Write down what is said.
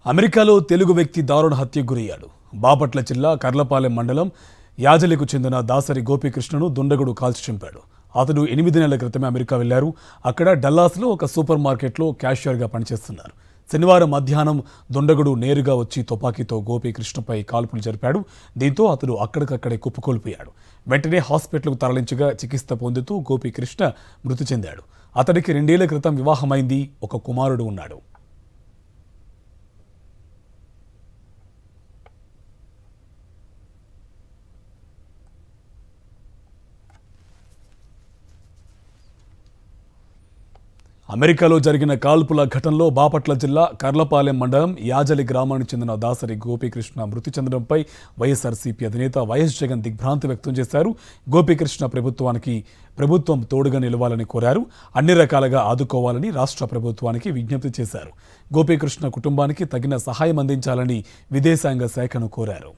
అమెరికాలో తెలుగు వ్యక్తి దారుణ హత్యకు గురయ్యాడు. బాపట్ల జిల్లా కర్లపాలెం మండలం యాజలికు చెందిన దాసరి గోపీకృష్ణను దుండగుడు కాల్చి చంపాడు. అతడు 8 నెలల క్రితమే అమెరికా వెళ్లారు. అక్కడ డల్లాస్లో ఒక సూపర్ మార్కెట్లో క్యాషియర్గా పనిచేస్తున్నారు. శనివారం మధ్యాహ్నం దుండగుడు నేరుగా వచ్చి తుపాకీతో గోపీకృష్ణపై కాల్పులు జరిపాడు. దీంతో అతడు అక్కడికక్కడే కుప్పకూలిపోయాడు. వెంటనే హాస్పిటల్కు తరలించగా చికిత్స పొందుతూ గోపీకృష్ణ మృతి చెందాడు. అతడికి 2 ఏళ్ల క్రితం వివాహమైంది. ఒక కుమారుడు ఉన్నాడు. అమెరికాలో జరిగిన కాల్పుల ఘటనలో బాపట్ల జిల్లా కర్లపాలెం మండలం యాజలి గ్రామానికి చెందిన దాసరి గోపీకృష్ణ మృతి చెందడంపై వైఎస్ఆర్సీపీ అధినేత వైఎస్ జగన్ దిగ్భ్రాంతి వ్యక్తం చేశారు. గోపీకృష్ణ ప్రభుత్వం తోడుగా నిలవాలని కోరారు. అన్ని రకాలుగా ఆదుకోవాలని రాష్ట్ర ప్రభుత్వానికి విజ్ఞప్తి చేశారు. గోపీకృష్ణ కుటుంబానికి తగిన సహాయం అందించాలని విదేశాంగ శాఖను కోరారు.